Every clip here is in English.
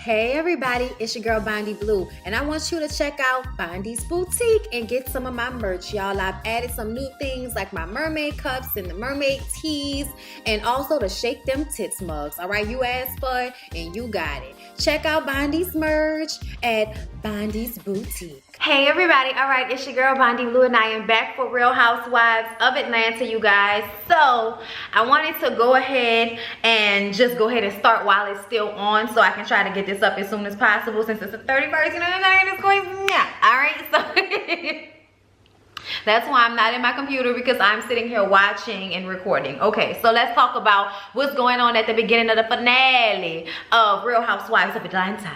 Hey everybody, it's your girl Bondy Blue, and I want you to check out Bondy's Boutique and get some of my merch, y'all. I've added some new things like my mermaid cups and the mermaid tees, and also the Shake Them Tits mugs. All right, you asked for it, and you got it. Check out Bondy's merch at Bondy's Boutique. Hey everybody, all right, it's your girl Bondy Blue, and I am back for Real Housewives of Atlanta, you guys. So I wanted to go ahead and start while it's still on, so I can try to get this up as soon as possible since it's the 31st. You know what I'm saying? It's going, yeah. All right, so that's why I'm not in my computer, because I'm sitting here watching and recording. Okay, so let's talk about what's going on at the beginning of the finale of Real Housewives of Atlanta.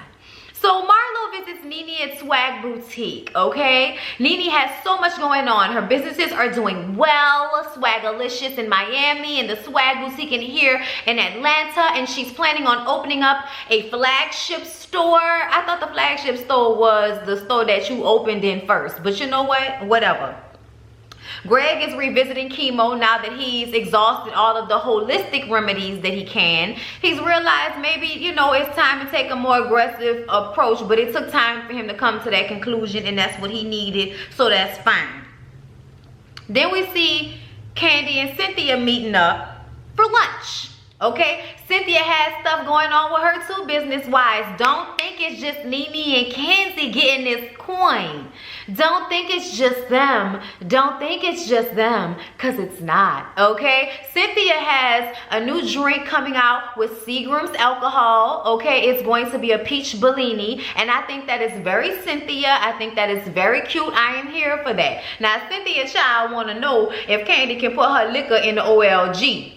So Marlo visits Nene at Swag Boutique, okay? Nene has so much going on. Her businesses are doing well. Swagalicious in Miami and the Swag Boutique in here in Atlanta. And she's planning on opening up a flagship store. I thought the flagship store was the store that you opened in first. But you know what? Whatever. Greg is revisiting chemo now that he's exhausted all of the holistic remedies that he can. He's realized maybe, you know, it's time to take a more aggressive approach, but it took time for him to come to that conclusion, and that's what he needed, so that's fine. Then we see Candy and Cynthia meeting up for lunch. Okay, Cynthia has stuff going on with her too, business-wise. Don't think it's just Nene and Kenzie getting this coin. Don't think it's just them. Don't think it's just them, because it's not, okay? Cynthia has a new drink coming out with Seagram's alcohol, okay? It's going to be a peach Bellini, and I think that is very Cynthia. I think that is very cute. I am here for that. Now, Cynthia child want to know if Candy can put her liquor in the OLG.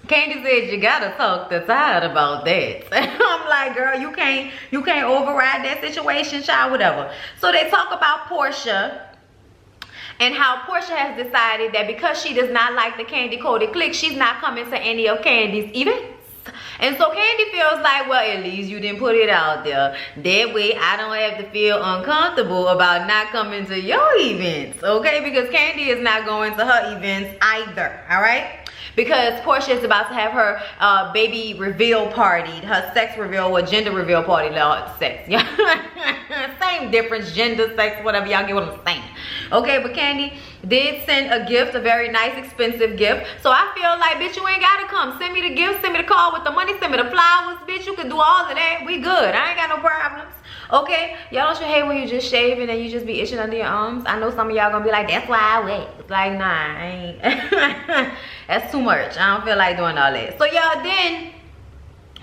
Candy said, you gotta talk to Todd about that. I'm like, girl, you can't override that situation, child, whatever. So they talk about Portia and how Portia has decided that because she does not like the Candy Coated Clique, she's not coming to any of Candy's events. And so Candy feels like, well, at least you didn't put it out there. That way I don't have to feel uncomfortable about not coming to your events, okay? Because Candy is not going to her events either, all right? Because Portia is about to have her baby reveal party, her sex reveal or gender reveal party. Sex, yeah. Same difference, gender, sex, whatever, y'all get what I'm saying. Okay, but Candy did send a gift, a very nice, expensive gift. So I feel like, bitch, you ain't gotta come. Send me the gift, send me the card with the money, send me the flowers, bitch. You can do all of that. We good. I ain't got no problems. Okay, y'all don't you hate when you just shaving and you just be itching under your arms? I know some of y'all gonna be like, that's why I wait. It's like, nah, I ain't. That's too much. I don't feel like doing all that. So y'all, then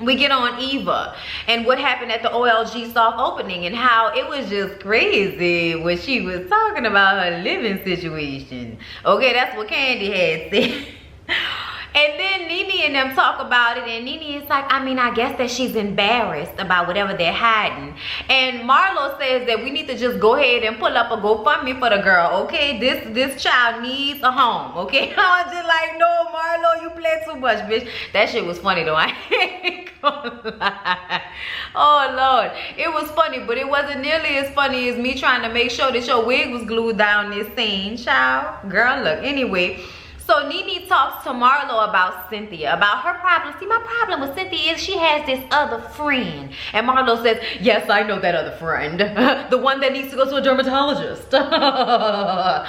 we get on Eva and what happened at the OLG soft opening and how it was just crazy when she was talking about her living situation. Okay, that's what Candy had said. And then Nene and them talk about it, and Nene is like, I mean, I guess that she's embarrassed about whatever they're hiding. And Marlo says that we need to just go ahead and pull up a GoFundMe for the girl, okay? This child needs a home, okay? I was just like, no, Marlo, you play too much, bitch. That shit was funny, though. I ain't gonna lie. Oh, Lord. It was funny, but it wasn't nearly as funny as me trying to make sure that your wig was glued down this scene, child. Girl, look, anyway. So Nene talks to Marlo about Cynthia, about her problem. See, my problem with Cynthia is she has this other friend. And Marlo says, yes, I know that other friend. The one that needs to go to a dermatologist. Oh,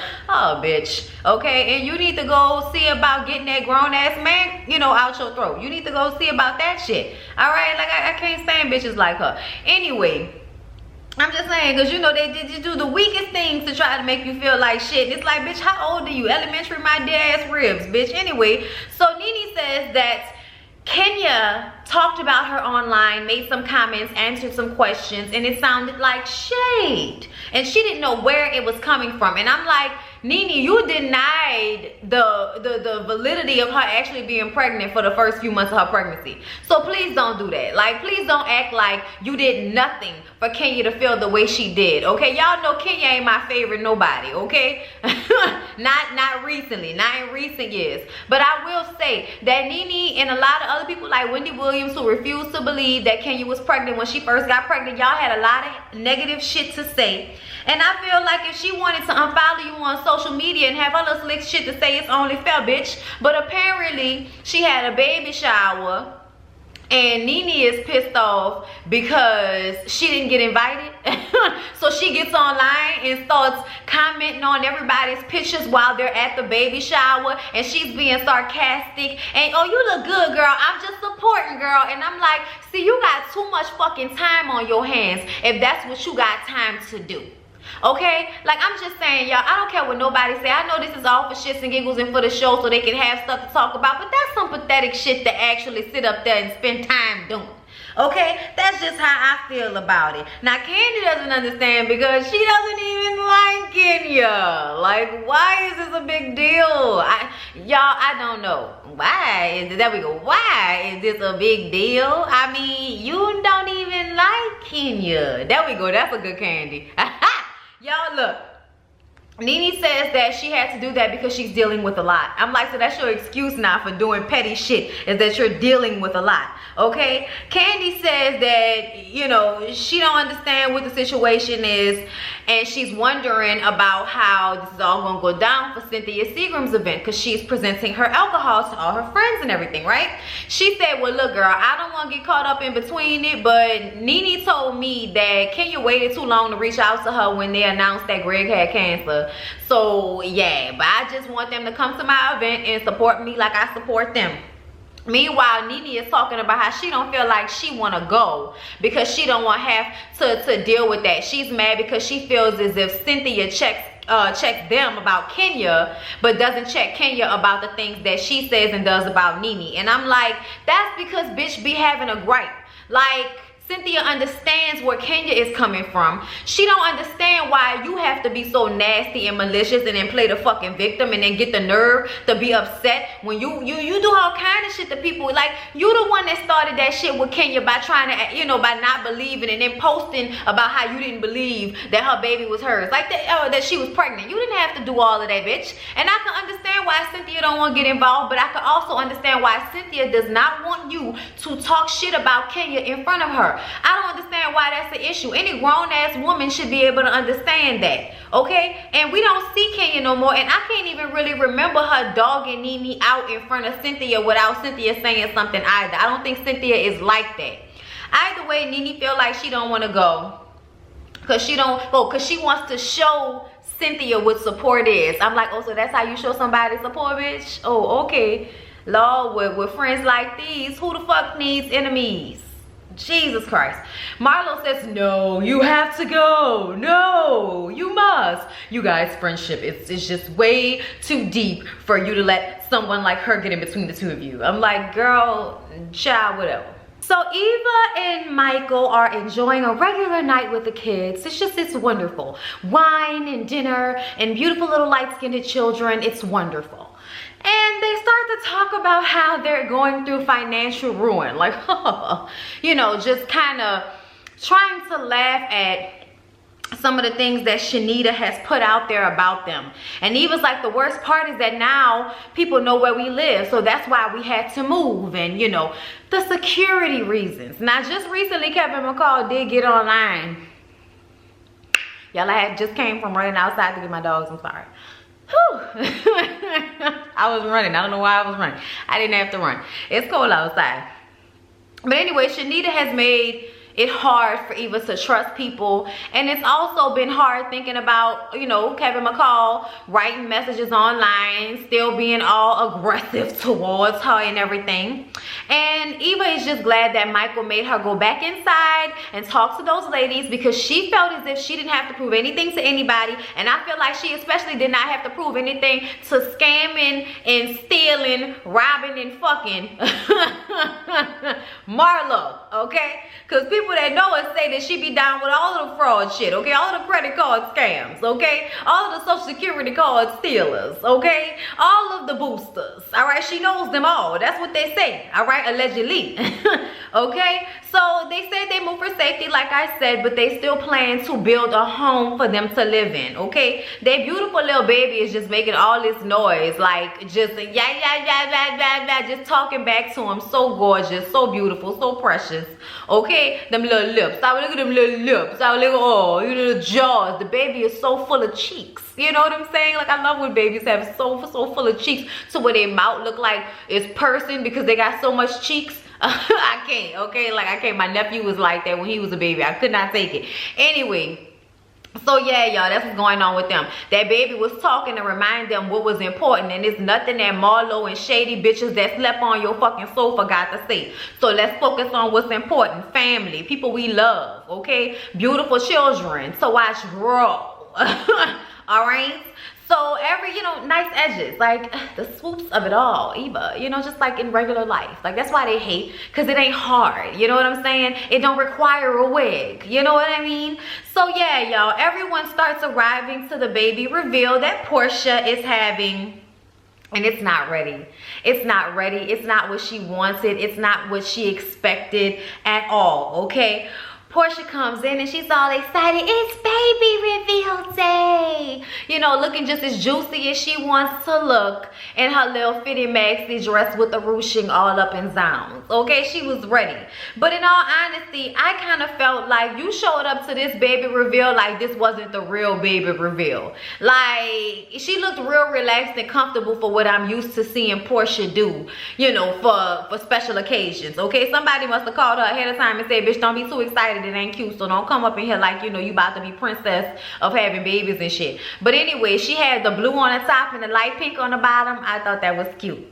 bitch. Okay, and you need to go see about getting that grown-ass man, you know, out your throat. You need to go see about that shit. All right? Like, I can't stand bitches like her. Anyway, I'm just saying, because you know they do the weakest things to try to make you feel like shit. It's like, bitch, how old are you? Elementary, my dead ass ribs, bitch. Anyway, so Nene says that Kenya talked about her online, made some comments, answered some questions, and it sounded like shade. And she didn't know where it was coming from. And I'm like, Nene, you denied the validity of her actually being pregnant for the first few months of her pregnancy. So please don't do that. Like, please don't act like you did nothing for Kenya to feel the way she did, okay? Y'all know Kenya ain't my favorite nobody, okay? not recently, not in recent years. But I will say that Nene and a lot of other people like Wendy Williams who refused to believe that Kenya was pregnant when she first got pregnant, y'all had a lot of negative shit to say. And I feel like if she wanted to unfollow you on social media and have all this slick shit to say, it's only fair, bitch. But apparently, she had a baby shower And Nene is pissed off because she didn't get invited. So she gets online and starts commenting on everybody's pictures while they're at the baby shower, and she's being sarcastic and, oh, you look good, girl, I'm just supporting, girl. And I'm like, see, you got too much fucking time on your hands if that's what you got time to do. Okay, like, I'm just saying, y'all, I don't care what nobody say. I know this is all for shits and giggles and for the show so they can have stuff to talk about, but that's some pathetic shit to actually sit up there and spend time doing. Okay, that's just how I feel about it. Now, Candy doesn't understand because she doesn't even like Kenya. Like, why is this a big deal? Y'all, I don't know. Why? There we go. Why is this a big deal? I mean, you don't even like Kenya. There we go. That's a good Candy. Y'all, look. Nene says that she had to do that because she's dealing with a lot. I'm like, so that's your excuse now for doing petty shit, is that you're dealing with a lot, okay? Candy says that, you know, she don't understand what the situation is, and she's wondering about how this is all gonna go down for Cynthia Seagram's event, because she's presenting her alcohol to all her friends and everything, right? She said, well, look, girl, I don't want to get caught up in between it, but Nene told me that Kenya waited too long to reach out to her when they announced that Greg had cancer. So yeah, but I just want them to come to my event and support me like I support them. Meanwhile, Nene is talking about how she don't feel like she want to go because she don't want to have to deal with that. She's mad because she feels as if Cynthia checks them about Kenya, but doesn't check Kenya about the things that she says and does about Nene. And I'm like, that's because bitch be having a gripe. Like, Cynthia understands where Kenya is coming from. She don't understand why you have to be so nasty and malicious and then play the fucking victim and then get the nerve to be upset when you do all kind of shit to people. Like, you the one that started that shit with Kenya by trying to, you know, by not believing and then posting about how you didn't believe that her baby was hers. Like, that she was pregnant. You didn't have to do all of that, bitch. And I can understand why Cynthia don't want to get involved, but I can also understand why Cynthia does not want you to talk shit about Kenya in front of her. I don't understand why that's the issue. Any grown-ass woman should be able to understand that, okay? And we don't see Kenya no more, and I can't even really remember her dogging Nene out in front of Cynthia without Cynthia saying something either. I don't think Cynthia is like that. Either way, Nene feel like she don't want to go because she wants to show Cynthia what support is. I'm like, oh, so that's how you show somebody support, bitch? Oh, okay. Lord, with friends like these, who the fuck needs enemies? Jesus Christ. Marlo says, no, you have to go. No, you must. You guys, friendship, it's just way too deep for you to let someone like her get in between the two of you. I'm like, girl, child, whatever. So Eva and Michael are enjoying a regular night with the kids. It's wonderful. Wine and dinner and beautiful little light-skinned children. It's wonderful. And they start to talk about how they're going through financial ruin. Like, you know, just kind of trying to laugh at some of the things that Shanita has put out there about them. And Eva's like, the worst part is that now people know where we live. So that's why we had to move. And, you know, the security reasons. Now, just recently, Kevin McCall did get online. Y'all, I just came from running outside to get my dogs. I'm sorry. Whew. I was running. I don't know why I was running. I didn't have to run. It's cold outside. But anyway, Shanita has made it hard for Eva to trust people, and it's also been hard thinking about, you know, Kevin McCall writing messages online, still being all aggressive towards her and everything. And Eva is just glad that Michael made her go back inside and talk to those ladies, because she felt as if she didn't have to prove anything to anybody, and I feel like she especially did not have to prove anything to scamming and stealing, robbing and fucking Marlo, okay? Because people that know her say that she be down with all of the fraud shit, okay? All of the credit card scams, okay? All of the social security card stealers, okay? All of the boosters, all right? She knows them all. That's what they say, all right? Allegedly, okay? So they said they moved for safety, like I said, but they still plan to build a home for them to live in, okay? Their beautiful little baby is just making all this noise, like just just talking back to him. So gorgeous, so beautiful, so precious, okay? Them little lips. I would look at them little lips. I would look at, oh, you little jaws. The baby is so full of cheeks. You know what I'm saying? Like, I love when babies have so full of cheeks, so where their mouth look like it's pursing because they got so much cheeks. I can't, okay? Like, I can't. My nephew was like that when he was a baby. I could not take it. Anyway, so yeah, y'all, that's what's going on with them. That baby was talking to remind them what was important, and it's nothing that Marlo and shady bitches that slept on your fucking sofa got to say. So let's focus on what's important. Family, people we love, okay? Beautiful children. So watch RHOA. All right? So every, you know, nice edges, like the swoops of it all, Eva, you know, just like in regular life. Like, that's why they hate, because it ain't hard. You know what I'm saying? It don't require a wig. You know what I mean? So yeah, y'all, everyone starts arriving to the baby reveal that Portia is having. And it's not ready. It's not ready. It's not what she wanted. It's not what she expected at all, okay? Portia comes in and she's all excited. It's baby reveal day. You know, looking just as juicy as she wants to look in her little fitted maxi dress with the ruching all up in zounds. Okay, she was ready. But in all honesty, I kind of felt like you showed up to this baby reveal like this wasn't the real baby reveal. Like, she looked real relaxed and comfortable for what I'm used to seeing Portia do, you know, for special occasions. Okay, somebody must have called her ahead of time and said, bitch, don't be too excited. It ain't cute, so don't come up in here like, you know, you about to be princess of having babies and shit. But anyway, she had the blue on the top and the light pink on the bottom. I thought that was cute.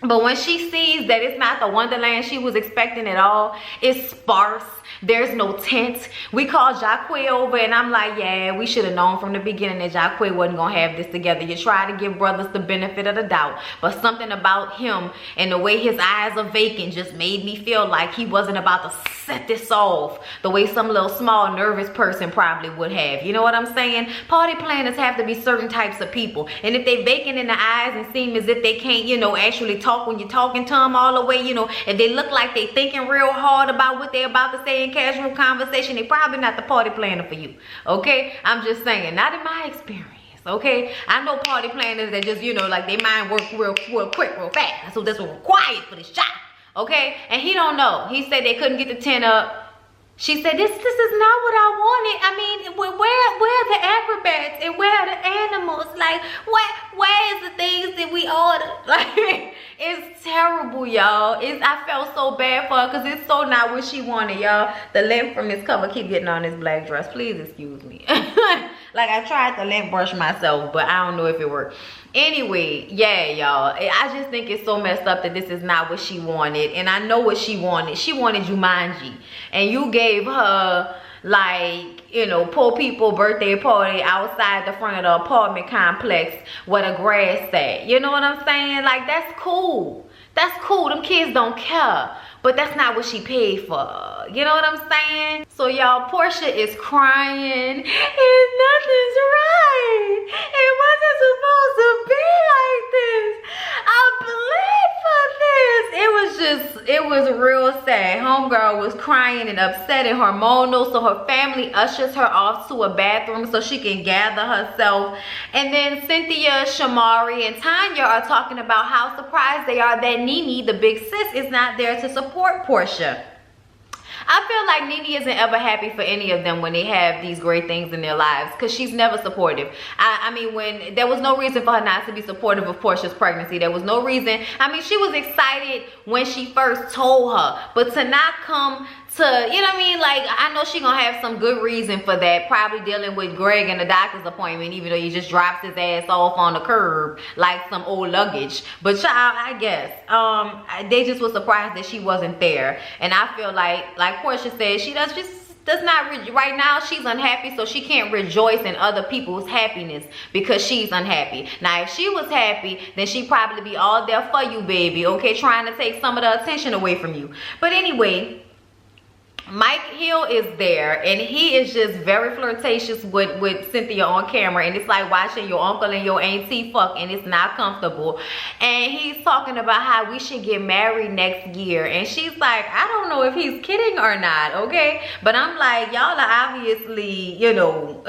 But when she sees that it's not the Wonderland she was expecting at all, it's sparse. There's no tint. We called Jacquet over and I'm like, yeah, we should have known from the beginning that Jacquet wasn't going to have this together. You try to give brothers the benefit of the doubt, but something about him and the way his eyes are vacant just made me feel like he wasn't about to set this off the way some little small nervous person probably would have. You know what I'm saying? Party planners have to be certain types of people. And if they vacant in the eyes and seem as if they can't, you know, actually talk when you're talking to them all the way, you know, and they look like they thinking real hard about what they're about to say in casual conversation, they probably not the party planner for you. Okay, I'm just saying, not in my experience. Okay, I know party planners that just, you know, like they mind work real quick, real fast. So that's what's required for this job. Okay, and he don't know. He said they couldn't get the tent up. She said, this is not what I wanted. I mean, where are the acrobats and where are the animals? Like, where is the things that we ordered? Like, it's terrible, y'all. I felt so bad for her because it's so not what she wanted, y'all. The lint from this cover keep getting on this black dress. Please excuse me. Like, I tried to lint brush myself, but I don't know if it worked. Anyway, yeah, y'all, I just think it's so messed up that this is not what she wanted. And I know what she wanted. She wanted Jumanji. And you gave her, like, you know, poor people birthday party outside the front of the apartment complex where the grass at. You know what I'm saying? Like, that's cool. That's cool. Them kids don't care. But that's not what she paid for. You know what I'm saying? So y'all, Portia is crying. And nothing's right. It wasn't supposed to be like this. I bled for this. It was real sad. Homegirl was crying and upset and hormonal. So her family ushers her off to a bathroom so she can gather herself. And then Cynthia, Shamari, and Tanya are talking about how surprised they are that Nene, the big sis, is not there to support Portia. I feel like Nene isn't ever happy for any of them when they have these great things in their lives because she's never supportive. I mean, when there was no reason for her not to be supportive of Portia's pregnancy. There was no reason. I mean, she was excited when she first told her, but to not come to, you know what I mean? Like, I know she gonna have some good reason for that. Probably dealing with Greg and the doctor's appointment, even though he just drops his ass off on the curb like some old luggage. But child, I guess they just were surprised that she wasn't there. And I feel like Portia said, she does not right now. She's unhappy, so she can't rejoice in other people's happiness because she's unhappy. Now, if she was happy, then she'd probably be all there for you, baby. Okay, trying to take some of the attention away from you. But anyway, Mike Hill is there and he is just very flirtatious with Cynthia on camera, and it's like watching your uncle and your auntie fuck, and it's not comfortable. And he's talking about how we should get married next year, and she's like, I don't know if he's kidding or not, okay? But I'm like, y'all are obviously, you know,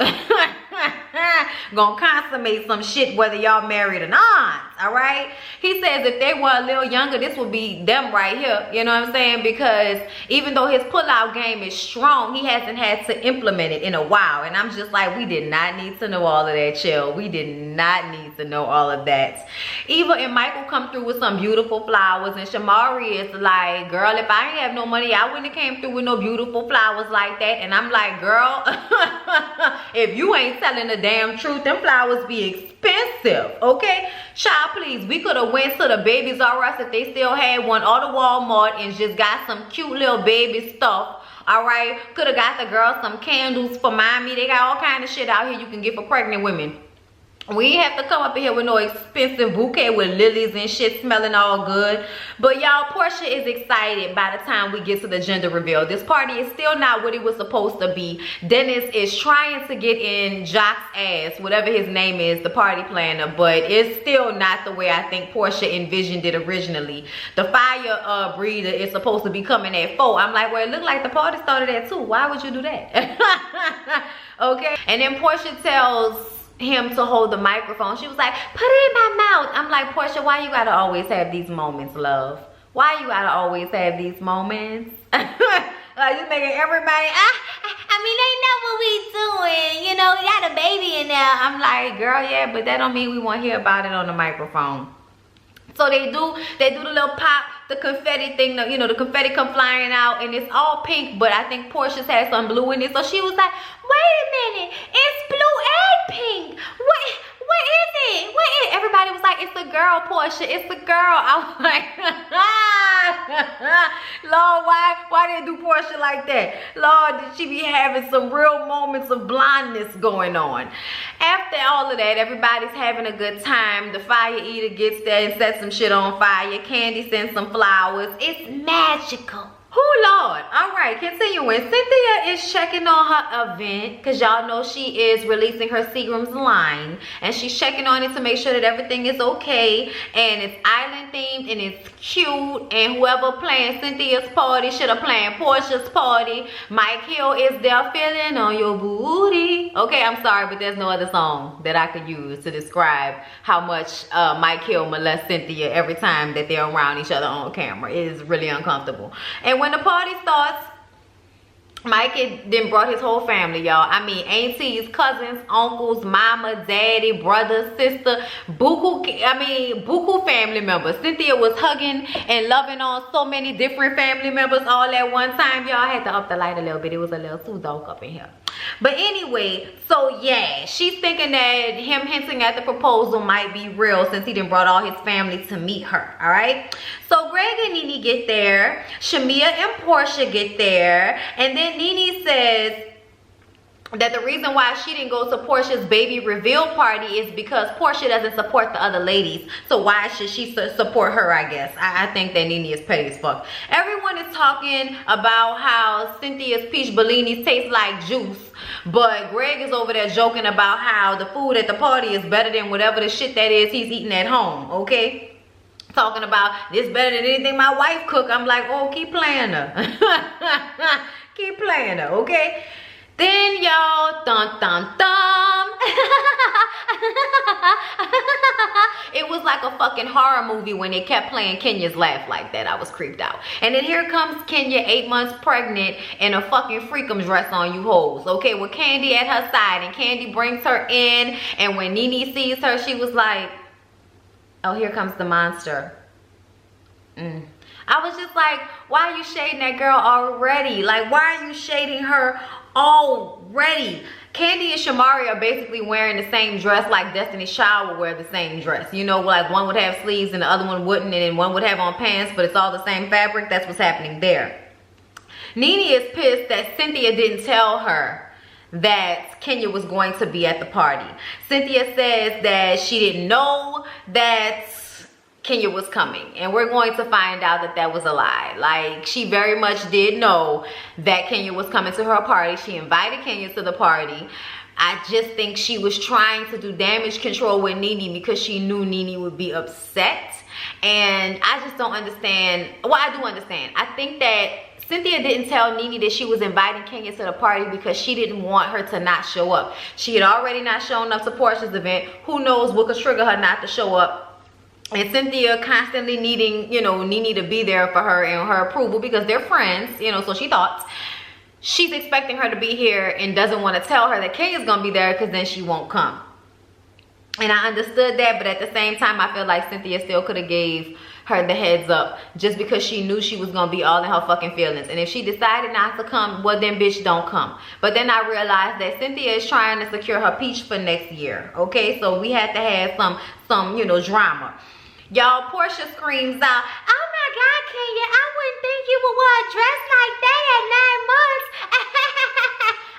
Gonna consummate some shit whether y'all married or not. All right. He says if they were a little younger, this would be them right here. You know what I'm saying? Because even though his pullout game is strong, he hasn't had to implement it in a while. And I'm just like, we did not need to know all of that, chill. We did not need to know all of that. Eva and Michael come through with some beautiful flowers, and Shamari is like, girl, if I ain't have no money, I wouldn't have came through with no beautiful flowers like that. And I'm like, girl, if you ain't telling the damn truth, them flowers be expensive, okay? Child, please, we could have went to the Babies R Us if they still had one, or the Walmart, and just got some cute little baby stuff. All right, could have got the girls some candles for mommy. They got all kind of shit out here you can get for pregnant women. We ain't have to come up in here with no expensive bouquet with lilies and shit smelling all good. But y'all, Portia is excited by the time we get to the gender reveal. This party is still not what it was supposed to be. Dennis is trying to get in Jock's ass, whatever his name is, the party planner, but it's still not the way I think Portia envisioned it originally. The fire breather is supposed to be coming at 4. I'm like, well, it looked like the party started at 2. Why would you do that? Okay. And then Portia tells him to hold the microphone. She was like, put it in my mouth. I'm like, Portia, why you gotta always have these moments, love? Why you gotta always have these moments? Like, you making everybody, I mean, they know what we doing. You know, we got a baby in there. I'm like, girl, yeah, but that don't mean we won't hear about it on the microphone. So they do the little pop, the confetti thing, you know, the confetti come flying out, and it's all pink, but I think Portia's had some blue in it. So she was like, wait a minute, it's blue and pink. What is it? What is it? Everybody was like, it's the girl, Portia, it's the girl. I was like, Lord, why did they do Portia like that? Lord, did she be having some real moments of blindness going on? After all of that, everybody's having a good time. The fire eater gets there and sets some shit on fire. Candy sends some flowers. It's magical. Oh, Lord. All right, continuing. Cynthia is checking on her event because y'all know she is releasing her Seagram's line. And she's checking on it to make sure that everything is okay. And it's island themed and it's cute. And whoever playing Cynthia's party should have played Portia's party. Mike Hill is there feeling on your booty. Okay, I'm sorry, but there's no other song that I could use to describe how much Mike Hill molests Cynthia every time that they're around each other on camera. It is really uncomfortable. And when the party starts, Mike then brought his whole family, y'all. I mean, aunties, cousins, uncles, mama, daddy, brother, sister, buku family members. Cynthia was hugging and loving on so many different family members all at one time. Y'all had to up the light a little bit. It was a little too dark up in here. But anyway, so yeah, she's thinking that him hinting at the proposal might be real since he done brought all his family to meet her, all right? So Greg and Nene get there, Shamia and Portia get there, and then Nene says that the reason why she didn't go to Portia's baby reveal party is because Portia doesn't support the other ladies. So why should she support her, I guess? I think that Nene is petty as fuck. Everyone is talking about how Cynthia's peach bellinis taste like juice. But Greg is over there joking about how the food at the party is better than whatever the shit that is he's eating at home, okay? Talking about this better than anything my wife cook. I'm like, oh, keep playing her. Keep playing her, okay? Then y'all, dun dun dun. It was like a fucking horror movie when they kept playing Kenya's laugh like that. I was creeped out. And then here comes Kenya, 8 months pregnant, in a fucking freakum dress on, you hoes. Okay, with Candy at her side, and Candy brings her in, and when Nene sees her, she was like, oh, here comes the monster. I was just like, why are you shading that girl already? Like, why are you shading her already? Candy and Shamari are basically wearing the same dress like Destiny's Child would wear the same dress. You know, like one would have sleeves and the other one wouldn't, and then one would have on pants, but it's all the same fabric. That's what's happening there. Nene is pissed that Cynthia didn't tell her that Kenya was going to be at the party. Cynthia says that she didn't know that Kenya was coming, and we're going to find out that that was a lie. Like, she very much did know that Kenya was coming to her party. She invited Kenya to the party. I just think she was trying to do damage control with Nene because she knew Nene would be upset. And I just don't understand. Well, I do understand. I think that Cynthia didn't tell Nene that she was inviting Kenya to the party because she didn't want her to not show up. She had already not shown up to Portia's event. Who knows what could trigger her not to show up? And Cynthia constantly needing, you know, Nene to be there for her and her approval because they're friends, you know, so she thought. She's expecting her to be here and doesn't want to tell her that Kenya's gonna be there because then she won't come. And I understood that, but at the same time, I feel like Cynthia still could have gave her the heads up just because she knew she was gonna be all in her fucking feelings. And if she decided not to come, well then bitch, don't come. But then I realized that Cynthia is trying to secure her peach for next year, okay? So we had to have some you know, drama. Y'all, Portia screams out, "Oh my God, Kenya, I wouldn't think you would wear a dress like that at 9 months."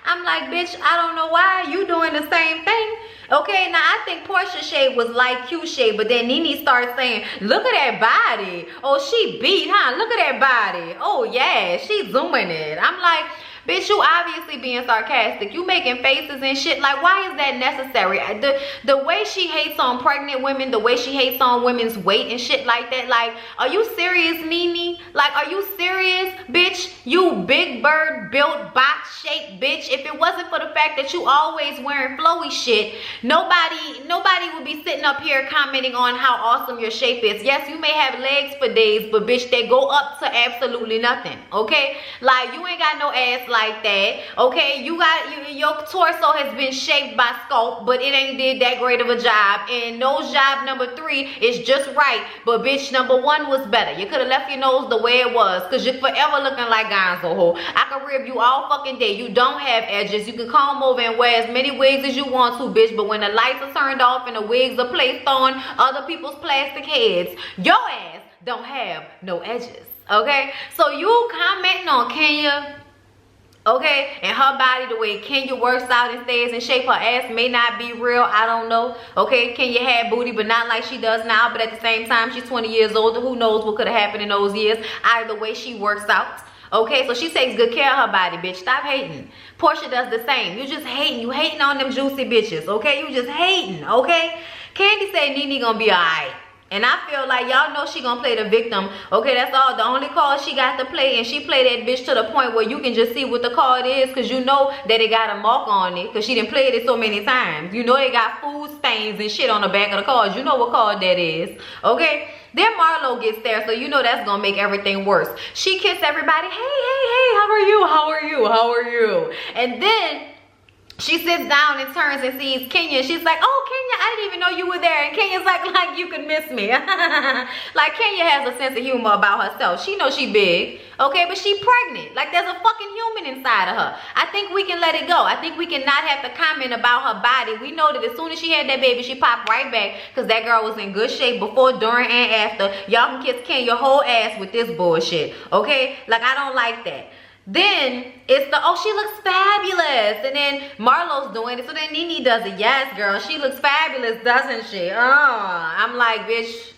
I'm like, bitch, I don't know why. You doing the same thing. Okay, now I think Portia's shade was light Q shade, but then Nene started saying, "Look at that body. Oh, she beat, huh? Look at that body. Oh, yeah, she's zooming it." I'm like, bitch, you obviously being sarcastic. You making faces and shit. Like, why is that necessary? The way she hates on pregnant women, the way she hates on women's weight and shit like that. Like, are you serious, Nene? Like, are you serious, bitch? You big bird built box shaped bitch. If it wasn't for the fact that you always wearing flowy shit, nobody would be sitting up here commenting on how awesome your shape is. Yes, you may have legs for days, but bitch, they go up to absolutely nothing. Okay? Like, you ain't got no ass like that. Okay? Your torso has been shaped by sculpt, but it ain't did that great of a job. And nose job number 3 is just right, but bitch, number 1 was better. You could have left your nose the way it was, because you're forever looking like Gonzo ho. I can rib you all fucking day. You don't have edges. You can comb over and wear as many wigs as you want to, bitch, but when the lights are turned off and the wigs are placed on other people's plastic heads, your ass don't have no edges. Okay? So you commenting on Kenya, okay, and her body, the way Kenya works out and stays in shape, her ass may not be real, I don't know. Okay, Kenya had booty, but not like she does now. But at the same time, she's 20 years older. Who knows what could have happened in those years? Either way, she works out. Okay, so she takes good care of her body, bitch. Stop hating. Portia does the same. You just hating. You hating on them juicy bitches, okay? You just hating, okay? Candy say Nene gonna be alright. And I feel like y'all know she gonna play the victim. Okay, that's all. The only card she got to play, and she played that bitch to the point where you can just see what the card is, because you know that it got a mark on it, because she done played it so many times. You know they got food stains and shit on the back of the cards. You know what card that is, okay? Then Marlo gets there, so you know that's gonna make everything worse. She kissed everybody. Hey, hey, hey, how are you? How are you? How are you? And then she sits down and turns and sees Kenya. She's like, "Oh, Kenya, I didn't even know you were there." And Kenya's like you could miss me. Like, Kenya has a sense of humor about herself. She knows she big, okay, but she pregnant. Like, there's a fucking human inside of her. I think we can let it go. I think we can not have to comment about her body. We know that as soon as she had that baby, she popped right back, because that girl was in good shape before, during, and after. Y'all can kiss Kenya whole ass with this bullshit, okay? Like, I don't like that. Then it's the, "Oh, she looks fabulous," and then Marlo's doing it, so then Nene does it. "Yes, girl, she looks fabulous, doesn't she?" I'm like, bitch,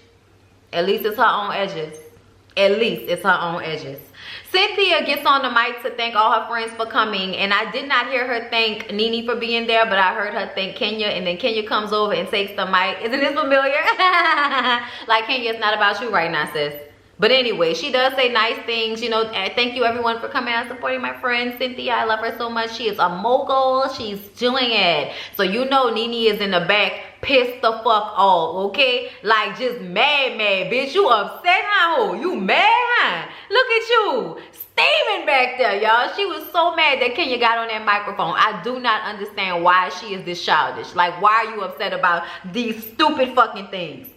at least it's her own edges. At least it's her own edges. Cynthia gets on the mic to thank all her friends for coming, and I did not hear her thank Nene for being there, but I heard her thank Kenya, and then Kenya comes over and takes the mic. Isn't this familiar? Like, Kenya, it's not about you right now, sis. But anyway, she does say nice things, you know. Thank you everyone for coming out and supporting my friend Cynthia. I love her so much. She is a mogul. She's doing it. So you know Nene is in the back pissed the fuck off, okay? Like, just mad, bitch. You upset, huh? You mad, huh? Look at you. Steaming back there, y'all. She was so mad that Kenya got on that microphone. I do not understand why she is this childish. Like, why are you upset about these stupid fucking things?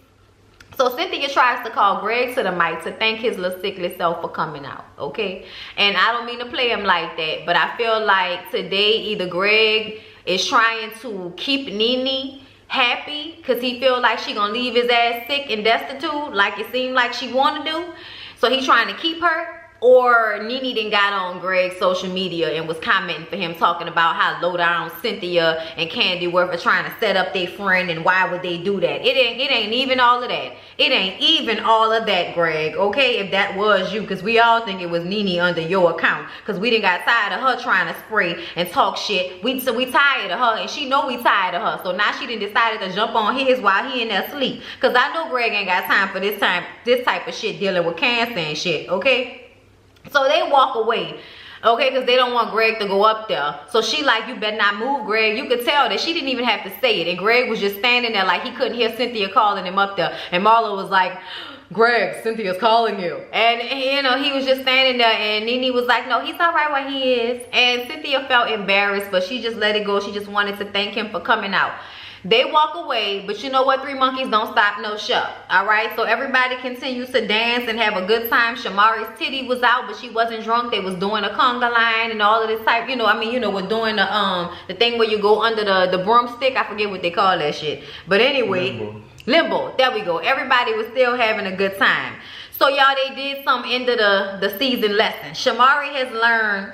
So Cynthia tries to call Greg to the mic to thank his little sickly self for coming out, okay? And I don't mean to play him like that, but I feel like today either Greg is trying to keep Nene happy because he feel like she gonna leave his ass sick and destitute like it seemed like she want to do. So he's trying to keep her. Or Nene done got on Greg's social media and was commenting for him, talking about how low down Cynthia and Candy were for trying to set up their friend, and why would they do that? It ain't even all of that. It ain't even all of that, Greg, okay? If that was you, because we all think it was Nene under your account, because we done got tired of her trying to spray and talk shit. So we tired of her, and she know we tired of her. So now she done decided to jump on his while he in there sleep. Because I know Greg ain't got time for this type of shit, dealing with cancer and shit, okay? So they walk away. Okay, because they don't want Greg to go up there. So she like, you better not move, Greg. You could tell that she didn't even have to say it. And Greg was just standing there like he couldn't hear Cynthia calling him up there. And Marlo was like, Greg, Cynthia's calling you. And you know, he was just standing there, and Nene was like, no, he's all right where he is. And Cynthia felt embarrassed, but she just let it go. She just wanted to thank him for coming out. They walk away, but you know what? Three monkeys don't stop no show. All right, so everybody continues to dance and have a good time. Shamari's titty was out, but she wasn't drunk. They was doing a conga line and all of this type, you know, I mean, you know, we're doing the thing where you go under the broomstick. I forget what they call that shit, but anyway, limbo. There we go. Everybody was still having a good time. So y'all, they did some end of the season lesson. Shamari has learned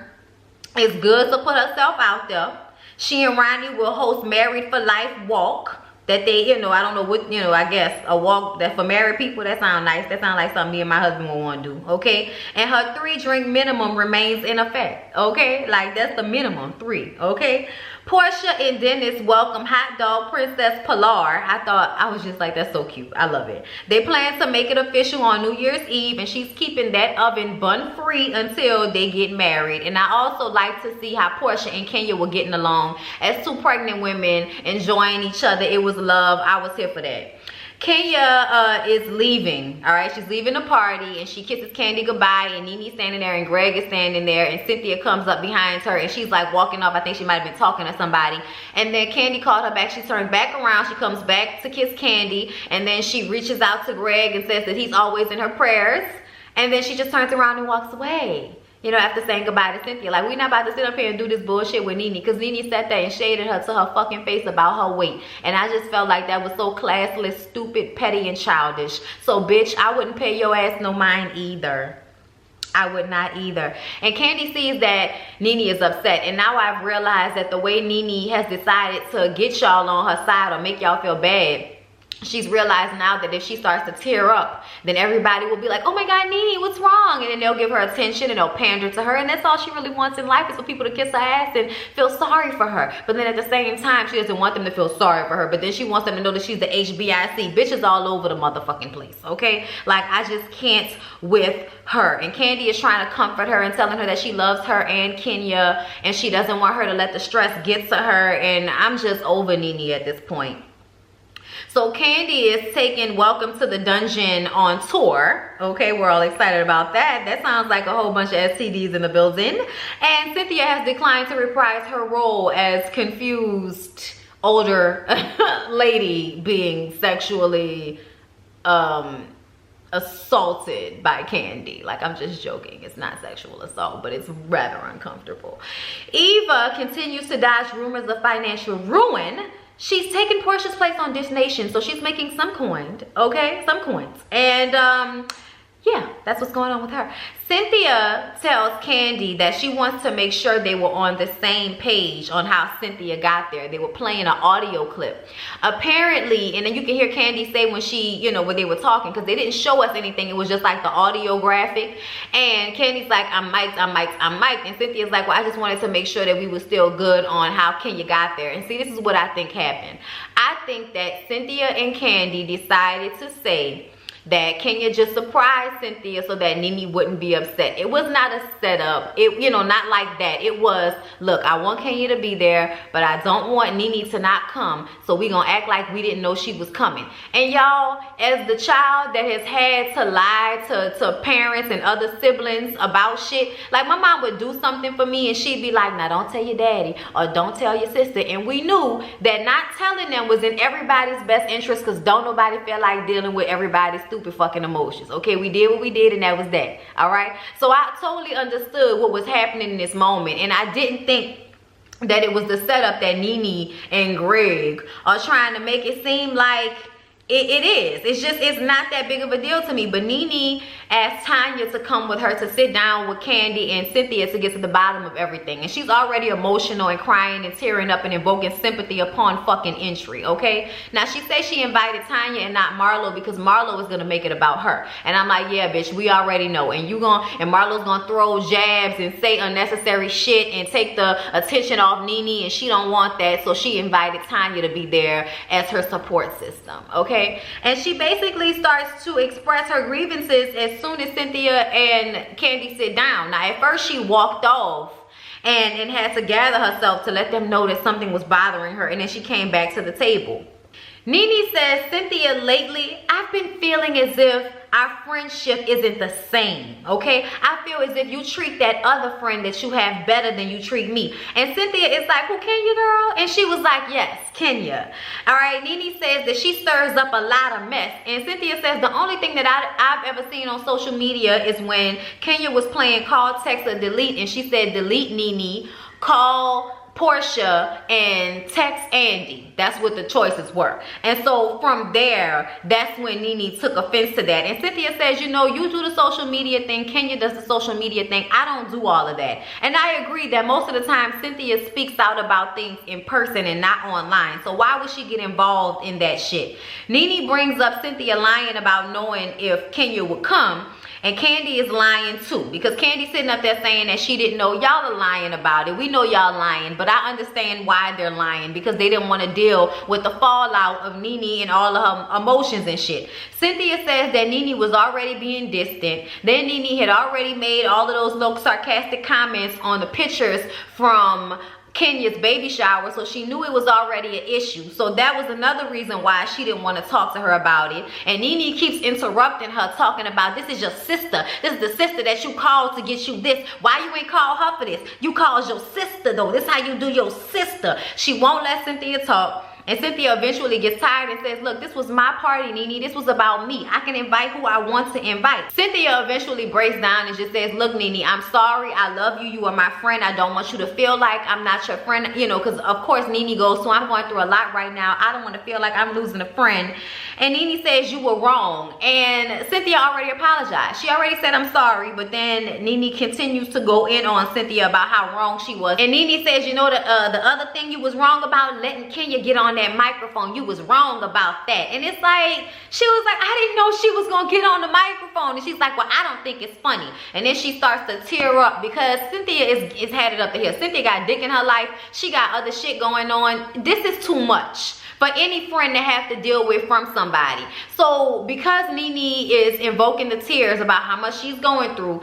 it's good to put herself out there. She and Ronnie will host Married for Life walk that they, you know, I don't know what, you know, I guess a walk that for married people. That sounds nice. That sounds like something me and my husband would want to do. Okay, and her 3-drink minimum remains in effect. Okay, like that's the minimum, 3. Okay, Portia and Dennis welcome Hot Dog Princess Pilar. I was just like, that's so cute. I love it. They plan to make it official on New Year's Eve, and she's keeping that oven bun free until they get married. And I also like to see how Portia and Kenya were getting along as 2 pregnant women enjoying each other. It was love. I was here for that. Kenya is leaving. All right, she's leaving the party, and she kisses Candy goodbye, and Nene's standing there, and Greg is standing there, and Cynthia comes up behind her, and she's like walking off. I think she might have been talking to somebody, and then Candy called her back. She turns back around. She comes back to kiss Candy, and then she reaches out to Greg and says that he's always in her prayers, and then she just turns around and walks away. You know, after saying goodbye to Cynthia. Like, we're not about to sit up here and do this bullshit with Nene, because Nene sat there and shaded her to her fucking face about her weight. And I just felt like that was so classless, stupid, petty, and childish. So, bitch, I wouldn't pay your ass no mind either. I would not either. And Candy sees that Nene is upset. And now I've realized that the way Nene has decided to get y'all on her side or make y'all feel bad, she's realized now that if she starts to tear up, then everybody will be like, oh my God, Nene, what's wrong? And then they'll give her attention and they'll pander to her. And that's all she really wants in life, is for people to kiss her ass and feel sorry for her. But then at the same time, she doesn't want them to feel sorry for her. But then she wants them to know that she's the HBIC. Bitches all over the motherfucking place, okay? Like, I just can't with her. And Candy is trying to comfort her and telling her that she loves her and Kenya, and she doesn't want her to let the stress get to her. And I'm just over Nene at this point. So Candy is taking Welcome to the Dungeon on tour. Okay, we're all excited about that. That sounds like a whole bunch of STDs in the building. And Cynthia has declined to reprise her role as confused older lady being sexually assaulted by Candy. Like, I'm just joking. It's not sexual assault, but it's rather uncomfortable. Eva continues to dodge rumors of financial ruin. She's taking Portia's place on Dish Nation, so she's making some coins, okay? Some coins. And yeah, that's what's going on with her. Cynthia tells Candy that she wants to make sure they were on the same page on how Cynthia got there. They were playing an audio clip. Apparently, and then you can hear Candy say when she, you know, when they were talking, because they didn't show us anything. It was just like the audio graphic. And Candy's like, I'm mic'd, I'm mic'd, I'm mic'd. And Cynthia's like, well, I just wanted to make sure that we were still good on how Kenya got there. And see, this is what I think happened. I think that Cynthia and Candy decided to say that Kenya just surprised Cynthia so that Nene wouldn't be upset. It was not a setup. It, you know, not like that. It was, look, I want Kenya to be there, but I don't want Nene to not come, so we gonna act like we didn't know she was coming. And y'all, as the child that has had to lie to parents and other siblings about shit, like my mom would do something for me and she'd be like, now don't tell your daddy or don't tell your sister. And we knew that not telling them was in everybody's best interest, because don't nobody feel like dealing with everybody's stupid fucking emotions. Okay, we did what we did and that was that. All right, so I totally understood what was happening in this moment, and I didn't think that it was the setup that Nene and Greg are trying to make it seem like it is. It's just, it's not that big of a deal to me. But Nene asked Tanya to come with her to sit down with Candy and Cynthia to get to the bottom of everything. And she's already emotional and crying and tearing up and invoking sympathy upon fucking entry, okay? Now, she says she invited Tanya and not Marlo because Marlo is going to make it about her. And I'm like, yeah, bitch, we already know. And Marlo's going to throw jabs and say unnecessary shit and take the attention off Nene, and she don't want that. So she invited Tanya to be there as her support system, okay? okay? And she basically starts to express her grievances as soon as Cynthia and Kandi sit down. Now, at first she walked off and had to gather herself to let them know that something was bothering her, and then she came back to the table. Nene says, Cynthia, lately, I've been feeling as if our friendship isn't the same, okay? I feel as if you treat that other friend that you have better than you treat me. And Cynthia is like, well, Kenya, girl? And she was like, yes, Kenya. All right, Nene says that she stirs up a lot of mess. And Cynthia says the only thing that I've ever seen on social media is when Kenya was playing call, text, or delete, and she said, delete Nene, call Portia, and text Andy. That's what the choices were. And so from there, that's when Nene took offense to that. And Cynthia says, you know, you do the social media thing, Kenya does the social media thing. I don't do all of that. And I agree that most of the time Cynthia speaks out about things in person and not online. So why would she get involved in that shit? Nene brings up Cynthia lying about knowing if Kenya would come. And Kandi is lying too, because Kandi's sitting up there saying that she didn't know. Y'all are lying about it. We know y'all lying, but I understand why they're lying, because they didn't want to deal with the fallout of Nene and all of her emotions and shit. Cynthia says that Nene was already being distant. Then Nene had already made all of those little sarcastic comments on the pictures from Kenya's baby shower, so she knew it was already an issue. So that was another reason why she didn't want to talk to her about it. And Nene keeps interrupting her, talking about, this is your sister. This is the sister that you called to get you this. Why you ain't call her for this? You called your sister though. This how you do your sister. She won't let Cynthia talk. And Cynthia eventually gets tired and says, look, this was my party, Nene. This was about me. I can invite who I want to invite. Cynthia eventually breaks down and just says, look, Nene, I'm sorry. I love you. You are my friend. I don't want you to feel like I'm not your friend. You know, because of course Nene goes, so I'm going through a lot right now. I don't want to feel like I'm losing a friend. And Nene says, you were wrong. And Cynthia already apologized. She already said, I'm sorry. But then Nene continues to go in on Cynthia about how wrong she was. And Nene says, you know, the other thing you was wrong about, letting Kenya get on that microphone, you was wrong about that. And it's like, she was like, I didn't know she was gonna get on the microphone. And she's like, well, I don't think it's funny. And then she starts to tear up because Cynthia is headed up the hill. Cynthia got dick in her life. She got other shit going on. This is too much for any friend to have to deal with from somebody. So because Nene is invoking the tears about how much she's going through,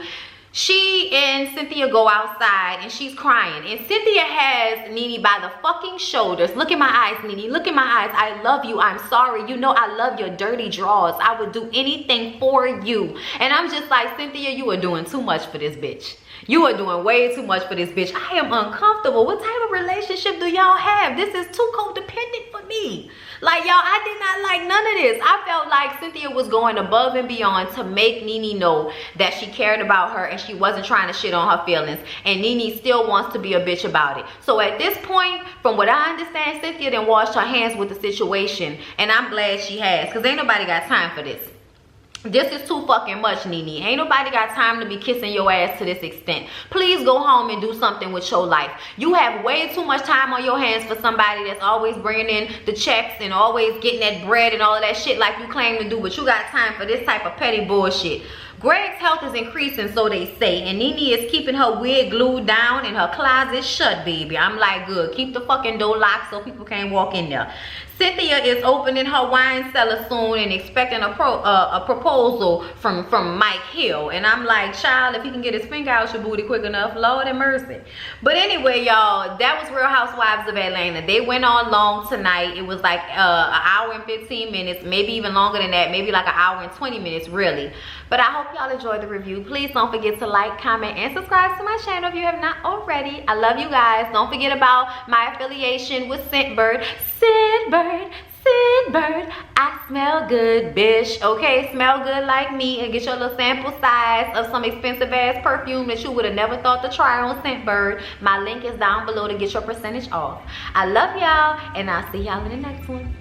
she and Cynthia go outside and she's crying. And Cynthia has Nene by the fucking shoulders. Look in my eyes, Nene. Look in my eyes. I love you. I'm sorry. You know I love your dirty drawers. I would do anything for you. And I'm just like, Cynthia, you are doing too much for this bitch. You are doing way too much for this bitch. I am uncomfortable. What type of relationship do y'all have? This is too codependent for me. Like, y'all, I did not like none of this. I felt like Cynthia was going above and beyond to make Nene know that she cared about her and she wasn't trying to shit on her feelings. And Nene still wants to be a bitch about it. So at this point, from what I understand, Cynthia done washed her hands with the situation. And I'm glad she has, because ain't nobody got time for this. This is too fucking much, Nene. Ain't nobody got time to be kissing your ass to this extent. Please go home and do something with your life. You have way too much time on your hands for somebody that's always bringing in the checks and always getting that bread and all of that shit like you claim to do. But you got time for this type of petty bullshit. Greg's health is increasing, so they say, and Nene is keeping her wig glued down and her closet shut, baby. I'm like, good. Keep the fucking door locked so people can't walk in there. Cynthia is opening her wine cellar soon and expecting a proposal from Mike Hill. And I'm like, child, if he can get his finger out your booty quick enough, Lord have mercy. But anyway, y'all, that was Real Housewives of Atlanta. They went on long tonight. It was like an hour and 15 minutes, maybe even longer than that, maybe like an hour and 20 minutes, really. But I hope y'all enjoyed the review. Please don't forget to like, comment, and subscribe to my channel if you have not already. I love you guys. Don't forget about my affiliation with Scentbird. Scentbird, I smell good, bitch. Okay, smell good like me and get your little sample size of some expensive ass perfume that you would have never thought to try on Scentbird. My link is down below to get your percentage off. I love y'all, and I'll see y'all in the next one.